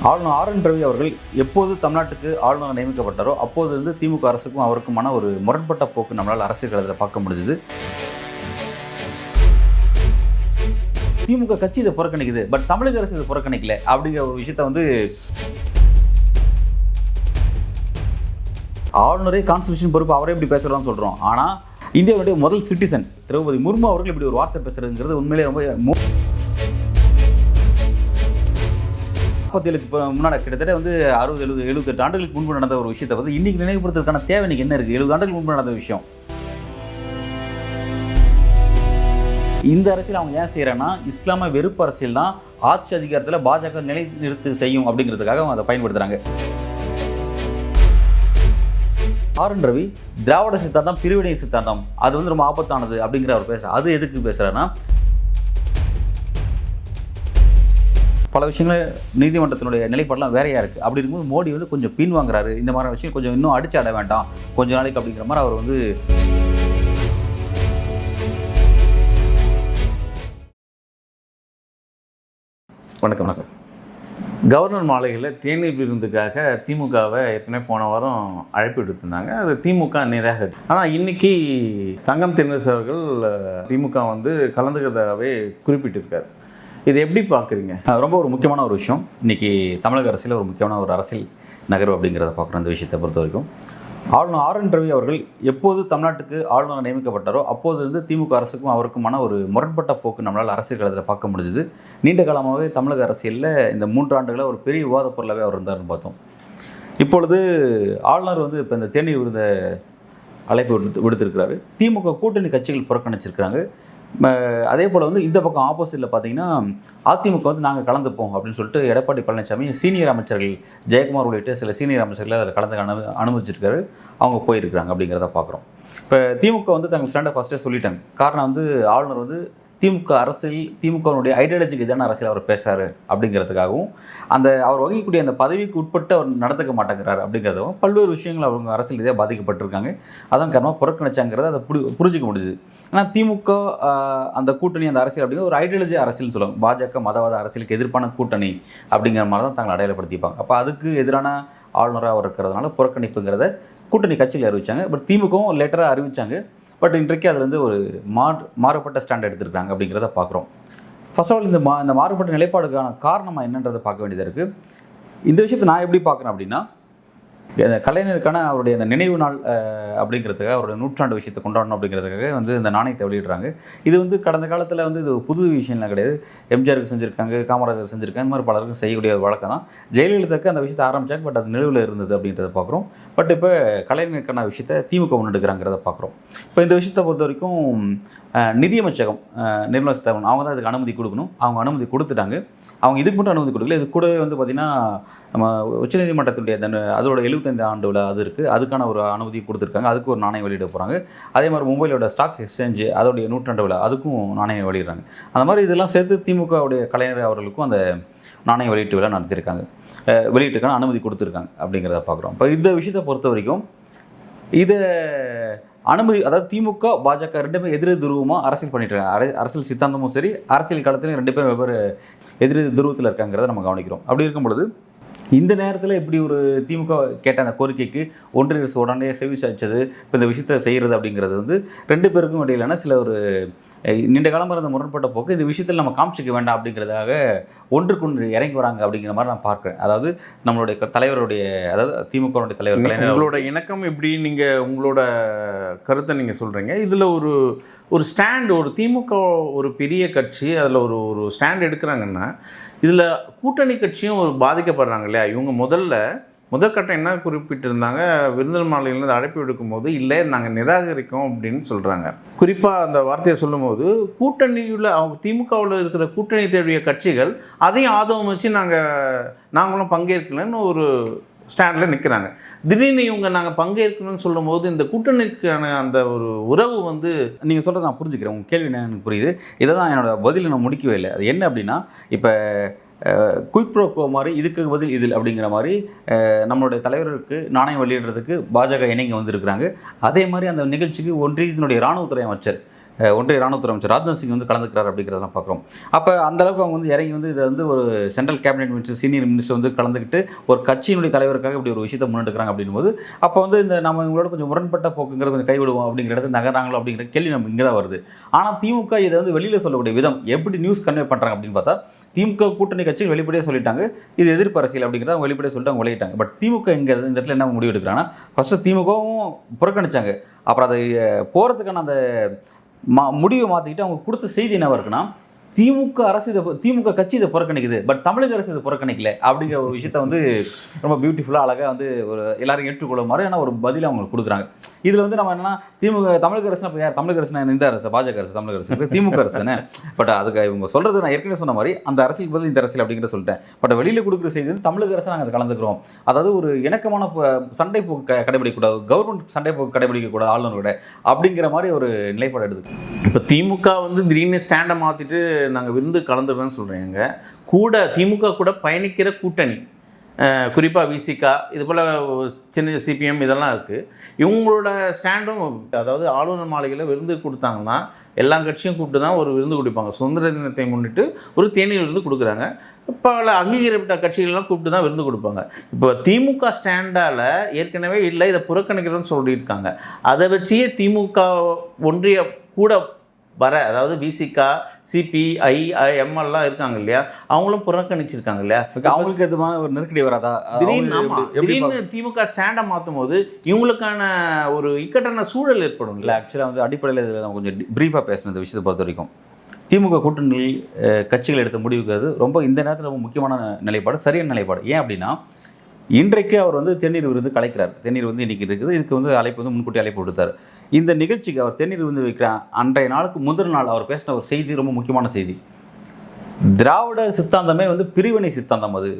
ஆளுநர் ஆர்.என். ரவி அவர்கள் எப்போது தமிழ்நாட்டுக்கு ஆளுநர் நியமிக்கப்பட்டாரோ அப்போது வந்து திமுக அரசுக்கும் அவருக்குமான ஒரு முரண்பட்ட போக்கு நம்மளால் அரசியல் களத்தில் பார்க்க முடிஞ்சுது. திமுக கட்சி இதை புறக்கணிக்குது, பட் தமிழக அரசு இதை புறக்கணிக்கல அப்படிங்கிற ஒரு விஷயத்த வந்து ஆளுநரே கான்ஸ்டிடியூஷன் பொறுப்பு அவரே இப்படி பேசுகிறோம்னு சொல்கிறோம். ஆனால் இந்தியாவுடைய முதல் சிட்டிசன் திரௌபதி முர்மு அவர்கள் இப்படி ஒரு வார்த்தை பேசுறதுங்கிறது உண்மையிலே ரொம்ப 47க்கு முன்னாடி கிட்டத்தட்ட வந்து 60, 70, 78 ஆண்டுகளுக்கு முன்பு நடந்த ஒரு விஷயத்தை வந்து இன்னைக்கு நினைவுபடுத்துறதுக்கான தேவை இன்னைக்கு என்ன இருக்குது? 70 ஆண்டுகளுக்கு முன்பு நடந்த விஷயம். இந்த அரசியல் அவங்க ஏன் செய்யறாங்கன்னா, இஸ்லாமிய வெறுப்பு அரசியல் தான் ஆட்சி அதிகாரத்தில் பாஜக நிலைநிறுத்து செய்யும் அப்படிங்கிறதுக்காக அவங்க அதை பயன்படுத்துறாங்க. ஆர்.என். ரவி திராவிட சித்தாந்தம் பிரிவினை சித்தாந்தம் அது வந்து ரொம்ப ஆபத்தானது அப்படிங்கிற அவர் பேசுறாரு. அது எதுக்கு பேசுறாருன்னா, பல விஷயங்கள் நீதிமன்றத்தினுடைய நிலைப்பாடெல்லாம் வேறையாக இருக்குது. அப்படி இருக்கும்போது மோடி வந்து கொஞ்சம் பின் வாங்குறாரு. இந்த மாதிரி விஷயம் கொஞ்சம் இன்னும் அடிச்சு ஆட வேண்டாம் கொஞ்ச நாளைக்கு அப்படிங்கிற மாதிரி அவர் வந்து வணக்கம் சார். கவர்னர் மாளிகையில் தேநீர் விருந்துக்காக திமுகவை ஏற்கனவே போன வாரம் அழைப்பு விடுத்திருந்தாங்க. அது திமுக நிராகரி. ஆனால் இன்னைக்கு தங்கம் தென்னரசு அவர்கள் திமுக வந்து கலந்துக்கிறதாகவே குறிப்பிட்டிருக்காரு. இது எப்படி பார்க்குறீங்க? ரொம்ப ஒரு முக்கியமான ஒரு விஷயம். இன்றைக்கி தமிழக அரசியல் ஒரு முக்கியமான ஒரு அரசியல் நகர்வு அப்படிங்கிறத பார்க்குறோம். இந்த விஷயத்தை பொறுத்த வரைக்கும் ஆளுநர் ஆர்.என். ரவி அவர்கள் எப்போது தமிழ்நாட்டுக்கு ஆளுநர் நியமிக்கப்பட்டாரோ அப்போது வந்து திமுக அரசுக்கும் அவருக்குமான ஒரு முரண்பட்ட போக்கு நம்மளால் அரசியல் களத்தில் பார்க்க முடிஞ்சுது. நீண்ட காலமாகவே தமிழக அரசியலில் இந்த 3 ஆண்டுகளில் ஒரு பெரிய விவாத பொருளாகவே அவர் இருந்தார்னு பார்த்தோம். இப்பொழுது ஆளுநர் வந்து இப்போ இந்த தேநீர் விருந்த அழைப்பு விடுத்திருக்கிறாரு. திமுக கூட்டணி கட்சிகள் புறக்கணிச்சிருக்கிறாங்க. அதே போல் வந்து இந்த பக்கம் ஆப்போசிட்டில் பார்த்தீங்கன்னா அதிமுக வந்து நாங்கள் கலந்துப்போம் அப்படின்னு சொல்லிட்டு எடப்பாடி பழனிசாமி சீனியர் அமைச்சர்கள் ஜெயக்குமார் உள்ளிட்ட சில சீனியர் அமைச்சர்கள் அதில் கலந்து அனுமதிச்சிருக்காரு. அவங்க போயிருக்கிறாங்க அப்படிங்கிறத பார்க்குறோம். இப்போ திமுக வந்து தங்கள் ஸ்டாண்டை ஃபஸ்ட்டே சொல்லிட்டாங்க. காரணம் வந்து ஆளுநர் வந்து திமுக அரசியல் திமுகவுடைய ஐடியாலஜிக்கு எதான அரசியல் அவர் பேசுகிறாரு அப்படிங்கிறதுக்காகவும் அவர் வகிக்கக்கூடிய அந்த பதவிக்கு உட்பட்டு அவர் நடந்துக்க மாட்டேங்கிறார் அப்படிங்கிறதும் பல்வேறு விஷயங்கள் அவங்க அரசியல் ரீதியாக பாதிக்கப்பட்டிருக்காங்க. அதன் காரணமாக புறக்கணிச்சாங்கிறத அதை புரிஞ்சிக்க முடியுது. ஆனால் திமுக அந்த கூட்டணி அந்த அரசியல் அப்படிங்கிற ஒரு ஐடியாலஜி அரசியல்னு சொல்லுவாங்க. பாஜக மதவாத அரசியலுக்கு எதிர்ப்பான கூட்டணி அப்படிங்கிற மாதிரி தான் தாங்கள் அடையாளப்படுத்திப்பாங்க. அப்போ அதுக்கு எதிரான ஆளுநராக அவர் இருக்கிறதுனால புறக்கணிப்புங்கிறத கூட்டணி கட்சியில் அறிவித்தாங்க. பட் திமுகவும் லேட்டராக அறிவித்தாங்க. பட் இன்றைக்கு அதில் வந்து ஒரு மாறுபட்ட ஸ்டாண்ட் எடுத்துருக்காங்க அப்படிங்கிறத பார்க்குறோம். ஃபர்ஸ்ட் ஆஃப் ஆல் இந்த மாறுபட்ட நிலைப்பாடுக்கான காரணமாக என்னன்றதை பார்க்க வேண்டியதாக இருக்குது. இந்த விஷயத்தை நான் எப்படி பார்க்குறேன் அப்படின்னா, கலைஞருக்கான அவருடைய அந்த நினைவு நாள் அப்படிங்கிறதுக்காக அவருடைய 100ஆண்டு விஷயத்தை கொண்டாடணும் அப்படிங்கிறதுக்காக வந்து இந்த நாணயத்தை வெளியிடுறாங்க. இது வந்து கடந்த காலத்தில் வந்து இது புது விஷயம்லாம் கிடையாது. எம்ஜிஆருக்கு செஞ்சுருக்காங்க, காமராஜர் செஞ்சுருக்காங்க, இந்த மாதிரி பலருக்கும் செய்யக்கூடிய ஒரு வழக்கம் தான். ஜெயலலிதாவுக்கு அந்த விஷயத்தை ஆரம்பித்தாங்க. பட் அது நிலுவில் இருந்தது அப்படின்றத பார்க்குறோம். பட் இப்போ கலைஞருக்கான விஷயத்தை திமுக முன்னெடுக்கிறாங்கிறத பார்க்குறோம். இப்போ இந்த விஷயத்தை பொறுத்த வரைக்கும் நிதியமைச்சகம் நிர்மலா சீதாராமன் அவங்க தான் இதுக்கு அனுமதி கொடுக்கணும். அவங்க அனுமதி கொடுத்துட்டாங்க. அவங்க இதுக்கு மட்டும் அனுமதி கொடுக்கல. இது கூடவே வந்து பார்த்திங்கன்னா நம்ம உச்சநீதிமன்றத்துடைய அதோட 75 ஆண்டு விழா அது இருக்குது. அதுக்கான ஒரு அனுமதி கொடுத்துருக்காங்க. அதுக்கு ஒரு நாணயம் வெளியிட போகிறாங்க. அதே மாதிரி மும்பையிலோட ஸ்டாக் எக்ஸ்சேஞ்சு அதோடைய 100ஆண்டு விழா அதுக்கும் நாணயம் வெளியிடுறாங்க. அந்த மாதிரி இதெல்லாம் சேர்த்து திமுகவுடைய கலைஞர் அவர்களுக்கும் அந்த நாணய வெளியீட்டு விழா நடத்தியிருக்காங்க. வெளியீட்டுக்கான அனுமதி கொடுத்துருக்காங்க அப்படிங்கிறத பார்க்குறோம். இப்போ இந்த விஷயத்தை பொறுத்த வரைக்கும் இதை அனுமதி, அதாவது திமுக பாஜக ரெண்டுமே எதிர் துருவமாக அரசியல் பண்ணிட்டு இருக்காங்க. அரசியல் சித்தாந்தமும் சரி, அரசியல் காலத்திலையும் 2 பேரும் வெவ்வேறு எதிர் துருவத்தில் இருக்காங்கிறத நம்ம கவனிக்கிறோம். அப்படி இருக்கும் பொழுது இந்த நேரத்தில் இப்படி ஒரு திமுக கேட்ட அந்த கோரிக்கைக்கு ஒன்றிய அரசு உடனே செவி சாய்ச்சது, இப்போ இந்த விஷயத்தை செய்கிறது அப்படிங்கிறது வந்து 2 பேருக்கும் இடையிலான சில ஒரு நீண்ட காலமாக இருந்த முரண்பட்ட போக்கு இந்த விஷயத்தில் நம்ம காமிச்சிக்க வேண்டாம் அப்படிங்கிறதாக ஒன்றுக்கு இறங்கி வராங்க அப்படிங்கிற மாதிரி நான் பார்க்குறேன். அதாவது நம்மளுடைய தலைவருடைய, அதாவது திமுகவுடைய தலைவர் உங்களோட இணக்கம் எப்படி நீங்கள் உங்களோட கருத்தை நீங்கள் சொல்கிறீங்க. இதில் ஒரு ஸ்டாண்ட், ஒரு திமுக ஒரு பெரிய கட்சி அதில் ஒரு ஸ்டாண்ட் எடுக்கிறாங்கன்னா இதில் கூட்டணி கட்சியும் ஒரு பாதிக்கப்படுறாங்க இல்லையா? இவங்க முதல் கட்டம் என்ன குறிப்பிட்டிருந்தாங்க, விருந்தினர் மாளிகையிலேருந்து அழைப்பு எடுக்கும்போது இல்லை நாங்கள் நிராகரிக்கோம் அப்படின்னு சொல்கிறாங்க. குறிப்பாக அந்த வார்த்தையை சொல்லும்போது கூட்டணியில் அவங்க திமுகவில் இருக்கிற கூட்டணி தேடிய கட்சிகள் அதையும் ஆதவம் வச்சு நாங்களும் பங்கேற்கலன்னு ஒரு ஸ்டாண்டில் நிற்கிறாங்க. திடீர்னு இவங்க நாங்கள் பங்கேற்கணும்னு சொல்லும் போது இந்த கூட்டணிக்கான அந்த ஒரு உறவு வந்து நீங்கள் சொல்கிறத நான் புரிஞ்சுக்கிறேன். உங்கள் கேள்வி என்ன எனக்கு புரியுது. இதை தான் என்னோடய பதில் நான் முடிக்கவே இல்லை. அது என்ன அப்படின்னா, இப்போ குயிக் ப்ரோக்கோ மாதிரி இதுக்கு பதில் இதில் அப்படிங்கிற மாதிரி நம்மளுடைய தலைவருக்கு நாணயம் வெளியிடுறதுக்கு பாஜக இணைங்க வந்திருக்கிறாங்க. அதே மாதிரி அந்த நிகழ்ச்சிக்கு ஒன்றியத்தினுடைய இராணுவத்துறை அமைச்சர் ஒன்றிய ராணுவத்துறை அமைச்சர் ராஜ்நாத் சிங் வந்து கலந்துக்கிறார் அப்படிங்கிறதெல்லாம் பார்க்குறோம். அப்போ அந்தளவுக்கு அவங்க வந்து இறங்கி வந்து இதை வந்து ஒரு central cabinet minister, senior minister வந்து கலந்துக்கிட்டு ஒரு கட்சியினுடைய தலைவருக்காக இப்படி ஒரு விஷயத்தை முன்னெடுக்கிறாங்க அப்படின்போது அப்போ வந்து இந்த நம்ம இவங்களோட கொஞ்சம் முரண்பட்ட போக்குங்கிறத கொஞ்சம் கைவிடுவோம் அப்படிங்கிற இடத்துல நகராங்களோ அப்படிங்கிற கேள்வி நம்ம இங்கே தான் வருது. ஆனால் திமுக இதை வந்து வெளியில் சொல்லக்கூடிய விதம் எப்படி நியூஸ் கன்வே பண்ணுறாங்க அப்படின்னு பார்த்தா, திமுக கூட்டணி கட்சிகள் வெளிப்படையாக சொல்லிட்டாங்க இது எதிர்ப்பு அரசியல் அப்படிங்கிறத அவங்க வெளிப்படையாக சொல்லிட்டு அவங்க விளையிட்டாங்க. பட் திமுக இங்கே இந்த இடத்துல என்ன முடிவு எடுக்கிறாங்கன்னா, ஃபஸ்ட்டு திமுகவும் புறக்கணிச்சாங்க, அப்புறம் அதை போகிறதுக்கான அந்த முடிவை மாற்றிக்கிட்டு அவங்க கொடுத்த செய்தி என்னவா இருக்குன்னா, திமுக அரசு இதை திமுக கட்சி இதை புறக்கணிக்குது, பட் தமிழக அரசு இதை புறக்கணிக்கல அப்படிங்கிற ஒரு விஷயத்த வந்து ரொம்ப பியூட்டிஃபுல்லாக அழகாக வந்து ஒரு எல்லாரும் ஏற்றுக்கொள்ள மாதிரியான ஒரு பதிலை அவங்க கொடுக்குறாங்க. இதில் வந்து நம்ம என்னன்னா, திமுக தமிழக அரசுனா இப்போ யார் தமிழக அரசுனா இந்த அரசு பாஜக அரசு தமிழக அரசு திமுக அரசு தானே. பட் அதுக்கு இவங்க சொல்கிறது நான் ஏற்கனவே சொன்ன மாதிரி அந்த அரசியல் பதில் இந்த அரசியல் அப்படிங்கிற சொல்லிட்டேன். பட் வெளியில் கொடுக்குற செய்தி வந்து தமிழக அரசு நாங்கள் அதை கலந்துக்கிறோம், அதாவது ஒரு இணக்கமான சண்டை போக்கு கடைபிடிக்கக்கூடாது, கவர்மெண்ட் சண்டை போக்கு கடைபிடிக்கக்கூடாது ஆளுநரோட அப்படிங்கிற மாதிரி ஒரு நிலைப்பாடு எடுத்து. இப்போ திமுக வந்து திடீர்னு ஸ்டாண்டை மாற்றிட்டு நாங்கள் விருந்து கலந்துடுறோன்னு சொல்கிறீங்க. கூட திமுக கூட பயணிக்கிற கூட்டணி, குறிப்பாக விசிகா, இது போல் சின்ன சிபிஎம் இதெல்லாம் இருக்குது. இவங்களோட ஸ்டாண்டும், அதாவது ஆளுநர் மாளிகையில் விருந்து கொடுத்தாங்கன்னா எல்லா கட்சியும் கூப்பிட்டு தான் ஒரு விருந்து கொடுப்பாங்க. சுதந்திர தினத்தை முன்னிட்டு ஒரு தேநீர் விருந்து கொடுக்குறாங்க. இப்போ அங்கீகரிக்கப்பட்ட கட்சிகளெலாம் கூப்பிட்டு தான் விருந்து கொடுப்பாங்க. இப்போ திமுக ஸ்டாண்டால் ஏற்கனவே இல்லை இதை புறக்கணிக்கிறோன்னு சொல்லியிருக்காங்க. அதை வச்சே திமுக ஒன்றிய கூட வர, அதாவது விசிகா, சிபிஐ, எம்எல்லாம் இருக்காங்க இல்லையா, அவங்களும் புறக்கணிச்சிருக்காங்க இல்லையா, அவங்களுக்கு எதுமான ஒரு நெருக்கடி வராதா? திடீர்னு திமுக ஸ்டாண்டை மாற்றும் போது இவங்களுக்கான ஒரு இக்கட்டான சூழல் ஏற்படும் இல்லை? ஆக்சுவலாக வந்து அடிப்படையில் இதில் நம்ம கொஞ்சம் ப்ரீஃபாக பேசணும். இந்த விஷயத்தை பொறுத்த வரைக்கும் திமுக கூட்டணி கட்சிகள் எடுத்த முடிவுக்கு ரொம்ப இந்த நேரத்தில் ரொம்ப முக்கியமான நிலைப்பாடு, சரியான நிலைப்பாடு. ஏன் அப்படின்னா, இன்றைக்கு அவர் வந்து தேநீர் விருந்து கலைக்கிறார். தேநீர் வந்து இன்றைக்கி இருக்குது, இதுக்கு வந்து அழைப்பு வந்து முன்கூட்டி அழைப்பு கொடுத்தார். இந்த நிகழ்ச்சிக்கு அவர் தேநீர் விருந்து வைக்கிற அன்றைய நாளுக்கு முதல் நாள் அவர் பேசின ஒரு செய்தி ரொம்ப முக்கியமான செய்தி. திராவிட சித்தாந்தமே வந்து பிரிவினை சித்தாந்தம். அது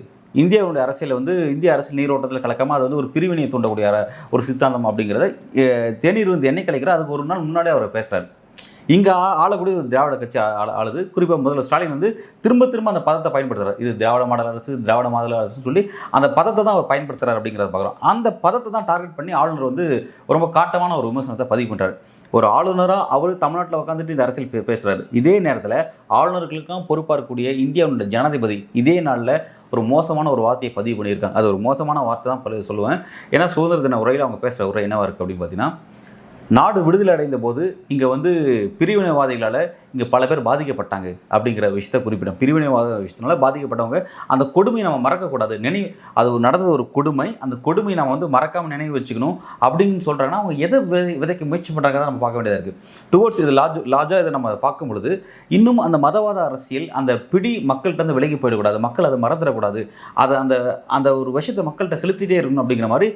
இந்தியாவுடைய அரசியல் வந்து இந்திய அரசியல் நீரோட்டத்தில் கலக்காமல் அது வந்து ஒரு பிரிவினையை தூண்டக்கூடிய ஒரு சித்தாந்தம் அப்படிங்கிறத தேநீர் விருந்து என்னை கலைக்கிறார் அதுக்கு ஒரு நாள் முன்னாடியே அவர் பேசுகிறார். இங்கே ஆளக்கூடிய ஒரு திராவிட கட்சி ஆளுது. குறிப்பாக முதல்வர் ஸ்டாலின் வந்து திரும்ப திரும்ப அந்த பதத்தை பயன்படுத்துகிறார். இது திராவிட மாடல் அரசு, திராவிட மாடல் அரசுன்னு சொல்லி அந்த பதத்தை தான் அவர் பயன்படுத்துகிறார் அப்படிங்கிறத பார்க்குறோம். அந்த பதத்தை தான் டார்கெட் பண்ணி ஆளுநர் வந்து ரொம்ப காட்டமான ஒரு விமர்சனத்தை பதிவு பண்ணுறாரு. ஒரு ஆளுநராக அவர் தமிழ்நாட்டில் உட்காந்துட்டு இந்த அரசியல் பேசுகிறாரு. இதே நேரத்தில் ஆளுநர்களுக்கும் பொறுப்பாக இருக்கக்கூடிய இந்தியாவுடைய ஜனாதிபதி இதே நாளில் ஒரு மோசமான ஒரு வார்த்தையை பதிவு பண்ணியிருக்காங்க. அது ஒரு மோசமான வார்த்தை தான் சொல்லுவேன். ஏன்னா சுதந்திர தின உரையில் அவங்க பேசுகிற உரை என்னவாக இருக்குது அப்படின்னு பார்த்தீங்கன்னா, நாடு விடுதலை அடைந்த போது இங்கே வந்து பிரிவினைவாதிகளால் இங்கே பல பேர் பாதிக்கப்பட்டாங்க அப்படிங்கிற விஷயத்தை குறிப்பிடும். பிரிவினைவாத விஷயத்தினால பாதிக்கப்பட்டவங்க, அந்த கொடுமையை நம்ம மறக்கக்கூடாது. அது நடந்தது ஒரு கொடுமை, அந்த கொடுமையை நம்ம வந்து மறக்காமல் நினைவு வச்சுக்கணும் அப்படின்னு சொல்கிறாங்கன்னா அவங்க எதை விதைக்க முயற்சி பண்ணுறாங்க தான் நம்ம பார்க்க வேண்டியதாக இருக்குது. டுவோர்ட்ஸ் இது லாஜாக இதை நம்ம பார்க்கும் பொழுது இன்னும் அந்த மதவாத அரசியல் அந்த பிடி மக்கள்கிட்ட வந்து விலகி போயிடக்கூடாது, மக்கள் அதை மறந்துடக்கூடாது, அதை அந்த அந்த ஒரு விஷயத்தை மக்கள்கிட்ட செலுத்திட்டே இருக்கணும் அப்படிங்கிற மாதிரி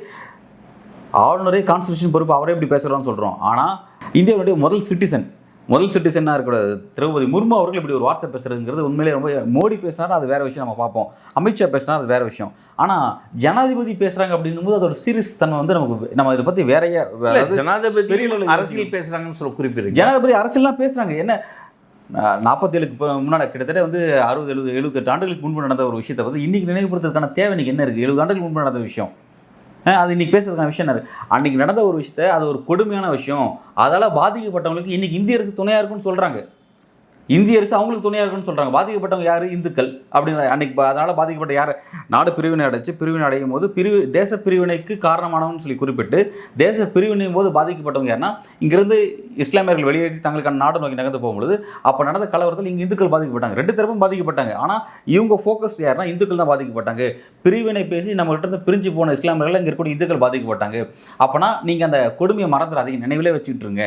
ஆளுநரே கான்ஸ்டியூஷன் பொறுப்பு அவரே இப்படி பேசுகிறான்னு சொல்கிறோம். ஆனால் இந்தியாவுடைய முதல் சிட்டிசனாக இருக்கக்கூடாது திரௌபதி முர்மு அவர்கள் இப்படி ஒரு வார்த்தை பேசுகிறதுங்கிறது உண்மையிலே ரொம்ப, மோடி பேசினாலும் அது வேறு விஷயம் நம்ம பார்ப்போம், அமித்ஷா பேசினாலும் அது வேறு விஷயம். ஆனால் ஜனாதிபதி பேசுகிறாங்க அப்படின்னும் போது அதோட சீரியஸ் தன்மை வந்து நம்ம இதை பற்றி வேறைய ஜனாதிபதி அரசியல் பேசுகிறாங்கன்னு சொல்ல குறிப்பிடுறீங்க. ஜனாதிபதி அரசியல்லாம் பேசுகிறாங்க. என்ன 47க்கு முன்னாடி கிட்டத்தட்ட வந்து 60, 70, 78 ஆண்டுகளுக்கு முன்பு நடந்த ஒரு விஷயத்தை வந்து இன்றைக்கி நினைவுபடுத்துறதுக்கான தேவை இன்றைக்கி என்ன இருக்குது? 70 ஆண்டுகளுக்கு முன்பு நடந்த விஷயம் அது இன்றைக்கி பேசுறதுக்கான விஷயம் என்ன? அன்றைக்கி நடந்த ஒரு விஷயத்தை, அது ஒரு கொடுமையான விஷயம், அதால் பாதிக்கப்பட்டவங்களுக்கு இன்றைக்கி இந்திய அரசு துணையாக இருக்குன்னு சொல்கிறாங்க. இந்திய அரசு அவங்களுக்கு துணையாக இருக்குன்னு சொல்கிறாங்க. பாதிக்கப்பட்டவங்க யார்? இந்துக்கள் அப்படிங்கிற அன்றைக்கி. அதனால் பாதிக்கப்பட்ட யார்? நாடு பிரிவினை அடையும் போது தேச பிரிவினைக்கு காரணமானவன்னு சொல்லி குறிப்பிட்டு தேச பிரிவினையும் போது பாதிக்கப்பட்டவங்க யாருன்னா, இங்கேருந்து இஸ்லாமியர்கள் வெளியேற்றி தங்களுக்கான நாடு நோக்கி நகர்ந்து போகும்பொழுது அப்போ நடந்த கலவரத்தில் இங்கே இந்துக்கள் பாதிக்கப்பட்டாங்க. 2 தரப்பும் பாதிக்கப்பட்டாங்க. ஆனால் இவங்க ஃபோக்கஸ் யாருன்னா இந்துக்கள் தான் பாதிக்கப்பட்டாங்க. பிரிவினை பேசி நம்மகிட்ட இருந்து பிரிஞ்சு போன இஸ்லாமியர்கள் இங்கே இருக்கக்கூடிய இந்துக்கள் பாதிக்கப்பட்டாங்க. அப்போனா நீங்கள் அந்த கொடுமையை மறந்துடாதீங்க, நினைவிலே வச்சுக்கிட்டு இருங்க.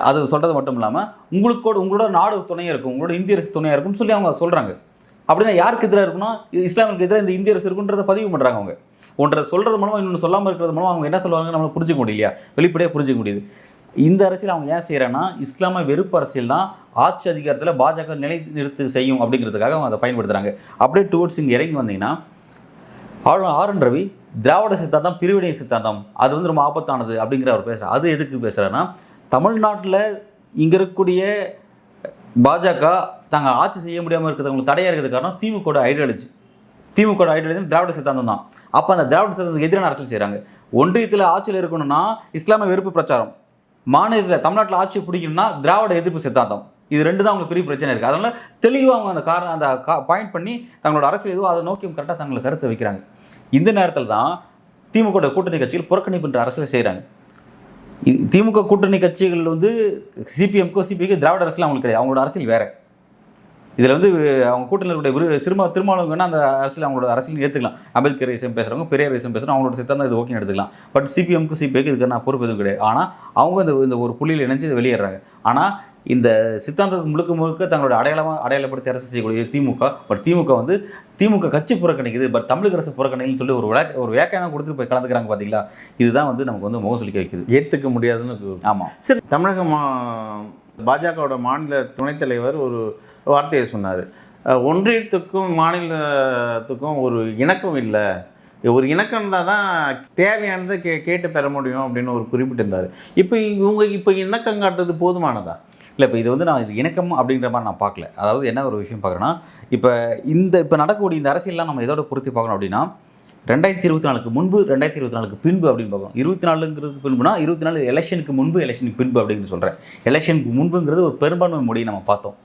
அது சொல்கிறது மட்டும் இல்லாமல் உங்களோட நாடு துணையாக இருக்கும், உங்களோட இந்திய அரசு துணையாக இருக்கும்னு சொல்லி அவங்க சொல்கிறாங்க. அப்படின்னா யாருக்கு எதிராக இருக்குன்னா, இஸ்லாமுக்கு எதிராக இந்த இந்திய அரசு இருக்குன்றதை பதிவு பண்ணுறாங்க. அவங்க ஒன்றை சொல்கிறது மூலமாக இன்னொன்று சொல்லாமல் இருக்கிறது மூலமாக அவங்க என்ன சொல்லுவாங்க நம்மளை புரிஞ்சிக்க முடியலையா, வெளிப்படையாக புரிஞ்சிக்க முடியுது. இந்த அரசியல் அவங்க ஏன் செய்கிறாங்கன்னா, இஸ்லாமிய வெறுப்பு அரசியல் தான் ஆட்சி அதிகாரத்தில் பாஜக நிலைநிறுத்து செய்யும் அப்படிங்கிறதுக்காக அவங்க அதை பயன்படுத்துகிறாங்க. அப்படியே டுவோர்ட்ஸ் இங்கே இறங்கி வந்தீங்கன்னா, ஆளுநர் RN ரவி திராவிட சித்தாந்தம் பிரிவினை சித்தாந்தம் அது வந்து ரொம்ப ஆபத்தானது அப்படிங்கிற அவர் பேசுகிறார். அது எதுக்கு பேசுகிறாருன்னா, தமிழ்நாட்டில் இங்கே இருக்கக்கூடிய பாஜக தாங்க ஆட்சி செய்ய முடியாமல் இருக்கிறவங்களுக்கு தடையாக இருக்கிறது காரணம் திமுக ஐடியாலஜி திராவிட சித்தாந்தம் தான். அப்போ அந்த திராவிட சித்தாந்தத்துக்கு எதிரான அரசியல் செய்கிறாங்க. ஒன்றியத்தில் ஆட்சியில் இருக்கணும்னா இஸ்லாமிய வெறுப்பு பிரச்சாரம், மாநிலத்தில் தமிழ்நாட்டில் ஆட்சி பிடிக்கணும்னா திராவிட எதிர்ப்பு சித்தாந்தம், இது ரெண்டு தான் அவங்களுக்கு பெரிய பிரச்சனை இருக்குது. அதனால் தெளிவாக அவங்க அந்த காரணம் அந்த பாயிண்ட் பண்ணி தங்களோட அரசியல் எதுவோ அதை நோக்கி கரெக்டாக தங்களை கருத்தை வைக்கிறாங்க. இந்த நேரத்தில் தான் திமுக கூட்டணி கட்சிகள் புறக்கணிப்புன்ற அரசியல் செய்கிறாங்க. திமுக கூட்டணி கட்சிகள் வந்து சிபிக்கு திராவிட அரசியல் அவங்களுக்கு கிடையாது, அவங்களோட அரசியல் வேறு. இதில் வந்து அவங்க கூட்டணிகளுடைய திருமாவளவங்கன்னா அந்த அரசியல் அவங்களோட அரசியல் ஏற்றுக்கலாம். அம்பேத்கரிசம் பேசுகிறவங்க, பெரியாரிசம் பேசுகிறவங்க, அவங்களோட சித்தாந்தம் இது ஓகே எடுத்துக்கலாம். பட் சிபிக்கு இதுக்கு நான் பொறுப்பு எதுவும் கிடையாது. ஆனால் அவங்க இந்த ஒரு புள்ளியில் இணைஞ்சு வெளியேறாங்க. ஆனால் இந்த சித்தாந்தத்தை முழுக்க தங்களோட அடையாளப்படுத்தி அரசு செய்யக்கூடிய திமுக, பட் திமுக கட்சி புறக்கணிக்குது, பட் தமிழக அரசு புறக்கணிக்குன்னு சொல்லி ஒரு வியாக்கியானம் கொடுத்துட்டு போய் கலந்துக்கிறாங்க. பார்த்தீங்களா, இதுதான் வந்து நமக்கு வந்து முகம் சொல்லிக்க வைக்குது, ஏற்றுக்க முடியாதுன்னு. ஆமாம். சரி, தமிழக பாஜகவோட மாநில துணைத் தலைவர் ஒரு வார்த்தையை சொன்னார். ஒன்றியத்துக்கும் மாநிலத்துக்கும் ஒரு இணக்கம் இல்லை, ஒரு இணக்கம் இருந்தால் தான் தேவையானதை கேட்டு பெற முடியும் அப்படின்னு ஒரு குறிப்பிட்டிருந்தார். இப்போ இணக்கம் காட்டுறது போதுமானதா? இல்லை, இப்போ இது வந்து நான் இது இணக்கம் அப்படிங்கிற மாதிரி நான் பார்க்கல. அதாவது என்ன ஒரு விஷயம் பார்க்குறேன்னா, இப்போ நடக்கக்கூடிய இந்த அரசியல்லாம் நம்ம எதோட பொருத்தி பார்க்கணும் அப்படின்னா, 2024க்கு முன்பு 2024க்கு பின்பு அப்படின்னு பார்க்கணும். 24ங்கிறதுக்கு பின்புனா 24 எலெக்ஷனுக்கு முன்பு எலெக்ஷனுக்கு பின்பு அப்படின்னு சொல்கிறேன். எலெக்ஷனுக்கு முன்புங்கிறது ஒரு பெரும்பான்மை மோடியை நம்ம பார்த்தோம்.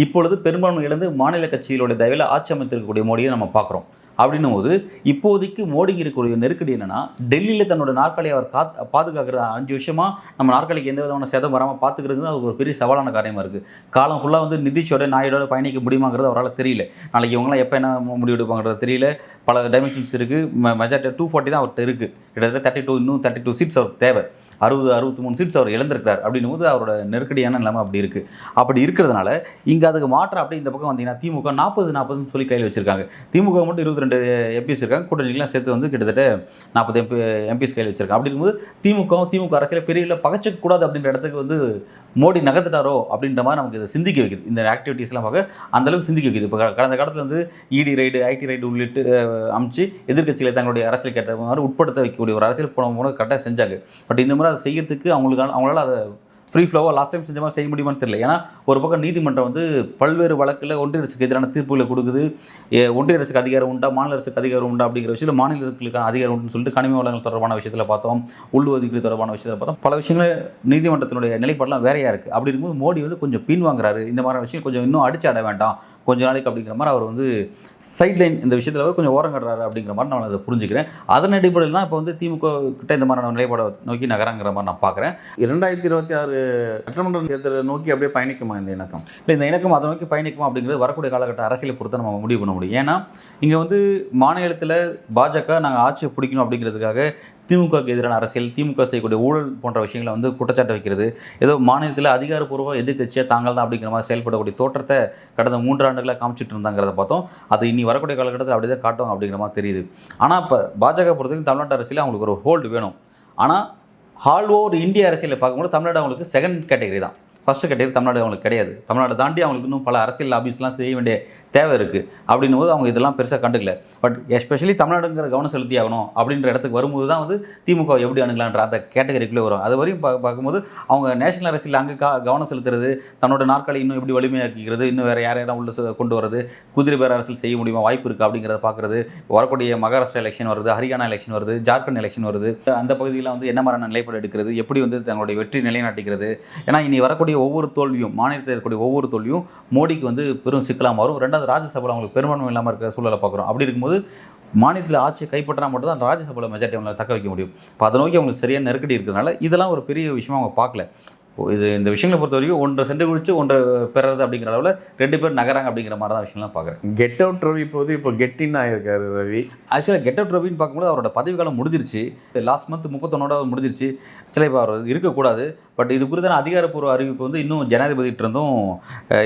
இப்பொழுது பெரும்பான்மை இழந்து மாநில கட்சிகளோட தயவில் ஆட்சி அமைத்திருக்கக்கூடிய மோடியை நம்ம பார்க்குறோம். அப்படின்னும் போது இப்போதைக்கு மோடிக்கு இருக்கக்கூடிய நெருக்கடி என்னென்னா, டெல்லியில் தன்னோட நாற்காலியை அவர் பாதுகாக்கிறது 5 வருஷமாக நம்ம நாற்காலிக்கு எந்த விதமான சேதம் வராமல் பார்த்துக்கிறது அது ஒரு பெரிய சவாலான காரியமாக இருக்குது. காலம் ஃபுல்லாக வந்து நிதிஷோட நாயுடோட பயணிக்க முடியுமாங்கிறது அவரால் தெரியல. நாளைக்கு இவங்களாம் எப்போ என்ன முடிவு எடுப்பாங்கிறது தெரியல. பல டைமென்ஷன்ஸ் இருக்குது. மெஜாரிட்டி 240 தான் அவர்கிட்ட இருக்குது. கிட்டத்தட்ட 32 சீட்ஸ் அவருக்கு தேவை. 63 சீட்ஸ் அவர் இழந்திருக்கிறார். அப்படின்னும் போது அவரோட நெருக்கடியான நிலைமை அப்படி இருக்குது. அப்படி இருக்கிறதுனால இங்கே அதுக்கு மாற்றம் அப்படி இந்த பக்கம் வந்தீங்கன்னா திமுக 40-40 சொல்லி கையில் வச்சுருக்காங்க. திமுக மட்டும் 22 எம்பிஸ் இருக்காங்க. கூட்டணிலாம் சேர்த்து வந்து கிட்டத்தட்ட 40 எம்பிஸ் கையில் வச்சுருக்காங்க. அப்படி இருக்கும்போது திமுக அரசியல் பெரிய பகச்சக்கூடாது அப்படின்ற இடத்துக்கு வந்து மோடி நகர்த்துட்டாரோ அப்படின்ற மாதிரி நமக்கு இதை சிந்திக்க வைக்குது. இந்த ஆக்டிவிட்டீஸ்லாம் பார்க்க அந்தளவுக்கு சிந்திக்க வைக்குது. இப்போ கடந்த காலத்தில் வந்து இடி ரைடு, ஐடி ரைடு உள்ளிட்டு அமைச்சு எதிர்க்கட்சிகளை தங்களுடைய அரசியல் கேட்ட மாதிரி உட்படுத்த வைக்கக்கூடிய ஒரு அரசியல் போன கரெக்டாக செஞ்சாங்க. பட் இந்த மாதிரி அதை செய்யறதுக்கு அவங்களால அதை ஃப்ரீ ஃப்ளோவாக லாஸ்ட் டைம் செஞ்ச மாதிரி செய்ய முடியுமான்னு தெரியல. ஏன்னா ஒரு பக்கம் நீதிமன்றம் வந்து பல்வேறு வழக்கில் ஒன்றிய அரசுக்கு எதிரான தீர்ப்புகளை கொடுக்குது. ஒன்றிய அரசுக்கு அதிகாரம் உண்டா, மாநில அரசுக்கு அதிகாரம் உண்டா அப்படிங்கிற விஷயத்தில் மாநிலங்களுக்கான அதிகாரம் உண்டுன்னு சொல்லிட்டு கனிம வளங்கள் தொடர்பான விஷயத்தில் பார்த்தோம், உள்ளுவதிகள் தொடர்பான விஷயத்தில் பார்த்தோம். பல விஷயங்கள் நீதிமன்றத்தினுடைய நிலைப்பாடெல்லாம் வேறையாக இருக்குது. அப்படி இருக்கும்போது மோடி வந்து கொஞ்சம் பின் வாங்குறாரு. இந்த மாதிரி விஷயம் கொஞ்சம் இன்னும் அடிச்சு ஆட வேண்டாம் கொஞ்சம் நாளைக்கு அப்படிங்கிற மாதிரி அவர் வந்து சைட்லைன் இந்த விஷயத்தில் கொஞ்சம் ஓரம் கட்டுறாரு அப்படிங்கிற மாதிரி நான் அதை புரிஞ்சுக்கிறேன். அதன் அடிப்படையில் தான் இப்போ வந்து திமுக கிட்ட இந்த மாதிரி நிலைப்பாடை நோக்கி நகராங்கிற மாதிரி நான் பார்க்குறேன். 2026 சட்டமன்ற தேர்தலை நோக்கி அப்படியே பயணிக்குமா இந்த இணக்கம்? இல்லை, இந்த இணக்கம் அதை நோக்கி பயணிக்குமா அப்படிங்கிறது வரக்கூடிய காலகட்ட அரசியலை பொறுத்த நம்ம முடிவு பண்ண முடியும். ஏன்னா இங்கே வந்து மாநிலத்தில் பாஜக நாங்கள் ஆட்சியை பிடிக்கணும் அப்படிங்கிறதுக்காக திமுகவுக்கு எதிரான அரசியல், திமுக செய்யக்கூடிய ஊழல் போன்ற விஷயங்களை வந்து குற்றச்சாட்டு வைக்கிறது, ஏதோ மாநிலத்தில் அதிகாரப்பூர்வ எதிர்க்கட்சியாக தாங்கள் தான் அப்படிங்கிற மாதிரி செயல்படக்கூடிய தோற்றத்தை கடந்த 3 ஆண்டுகளாக காமிச்சிட்டு இருந்தாங்கிறத பார்த்தோம். அது இனி வரக்கூடிய காலகட்டத்தில் அப்படி தான் காட்டும் அப்படிங்கிற மாதிரி தெரியுது. ஆனால் இப்போ பாஜக பொறுத்தவரைக்கும் தமிழ்நாட்டு அரசியல் அவங்களுக்கு ஒரு ஹோல்டு வேணும். ஆனால் ஆல் ஓவர் இந்திய அரசியலை பார்க்கும்போது தமிழ்நாடு அவங்களுக்கு செகண்ட் கேட்டகரி தான். ஃபஸ்ட்டு கேட்டகரி தமிழ்நாடு அவங்களுக்கு கிடையாது. தமிழ்நாடு தாண்டி அவங்களுக்கு இன்னும் பல அரசியல் லாபிஸ்லாம் செய்ய வேண்டிய தேவை இருக்குது. அப்படின்னும் போது அவங்க இதெல்லாம் பெருசாக கண்டுக்கல. பட் எஸ்பெஷலி தமிழ்நாடுங்கிற கவனம் செலுத்தி ஆகணும் அப்படின்ற இடத்துக்கு வரும்போது தான் வந்து திமுக எப்படி அணுகலான்ற அந்த கேட்டகரிக்குள்ளே வரும். அது வரையும் பார்க்கும்போது அவங்க நேஷனல் அரசியல் அங்கே கவனம் செலுத்துறது, தன்னோட நாற்காலி இன்னும் எப்படி வலிமையாக்கிக்கிறது, இன்னும் வேறு யாரையெல்லாம் உள்ள கொண்டு வரது, குதிரை பேர அரசியல் செய்ய முடியுமா, வாய்ப்பு இருக்குது அப்படிங்கிறத பார்க்குறது. வரக்கூடிய மகாராஷ்டிரா எலெக்ஷன் வருது, ஹரியானா எலெக்ஷன் வருது, ஜார்க்கண்ட் எலெக்ஷன் வருது. அந்த பகுதியில் வந்து என்ன மாதிரியான நிலைப்பாடு எடுக்கிறது, எப்படி வந்து தங்களுடைய வெற்றி நிலைநாட்டிக்கிறது. ஏன்னா இனி வரக்கூடிய ஒவ்வொரு தோல்வியும், மாநிலத்தில் இருக்கக்கூடிய ஒவ்வொரு தோல்வியும் மோடிக்கு வந்து பெரும் சிக்கலாக மாறும். ரெண்டாவது ராஜ்யசபாவில் அவங்களுக்கு பெரும்பான்மை இல்லாமல் இருக்கிற சூழலை பார்க்குறோம். அப்படி இருக்கும்போது மாநிலத்தில் ஆட்சியை கைப்பற்றினா மட்டும் தான் ராஜ்யசபாவில் மெஜாரிட்டி அவங்களை தக்க வைக்க முடியும். இப்போ அதை நோக்கி அவங்களுக்கு சரியான நெருக்கடி இருக்கிறதுனால இதெல்லாம் ஒரு பெரிய விஷயமா அவங்க பார்க்கல. இந்த விஷயங்களை பொறுத்த வரைக்கும் ஒன்றை சென்று குடிச்சு ஒன்றை பெறது அப்படிங்கிற அளவில் 2 பேர் நகராங்க அப்படிங்கிற மாதிரி தான் விஷயம்லாம் பார்க்குறேன். கெட் அவுட் ரவி போது இப்போ கெட்டின் ஆகிருக்காரு ரவி. ஆக்சுவலாக கெட் அவுட் ரவின்னு பார்க்கும்போது அவரோட பதவி காலம் முடிஞ்சிருச்சு. லாஸ்ட் மந்த் 31 முடிஞ்சிருச்சு. ஆக்சுவலாக இப்போ அவர் இருக்கக்கூடாது. பட் இது குறித்தான அதிகாரப்பூர்வ அறிவிப்பு வந்து இன்னும் ஜனாதிபதிகிட்ட இருந்தும்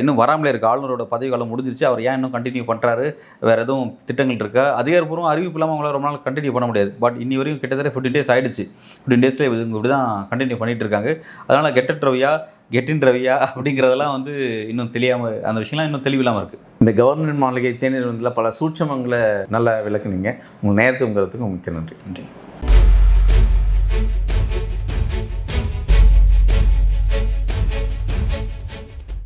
இன்னும் வராமலே இருக்குது. ஆளுநரோட பதவி காலம் முடிஞ்சிருச்சு. அவர் ஏன் இன்னும் கண்டினியூ பண்ணுறாரு, வேறு எதுவும் திட்டங்கள் இருக்கா, அதிகாரப்பூர்வம் அறிவிப்பு இல்லாமல் அவங்களால ரொம்ப நாள் கண்டினியூ பண்ண முடியாது. பட் இன்னி வரையும் கிட்டத்தட்ட 15 days ஆகிடுச்சு. 15 daysல இப்படி தான் கண்டினியூ பண்ணிகிட்டு இருக்காங்க. அதனால் கெட்டின் ரவியா அப்படிங்கிறதெல்லாம் வந்து இன்னும் தெரியாமல், அந்த விஷயம்லாம் இன்னும் தெளிவில்லாமல் இருக்குது. இந்த கவர்மெண்ட் மாளிகை தேநீர் பல சூட்சமங்களை நல்லா விளக்குனீங்க. உங்கள் நேரத்துக்கு மிக்க நன்றி.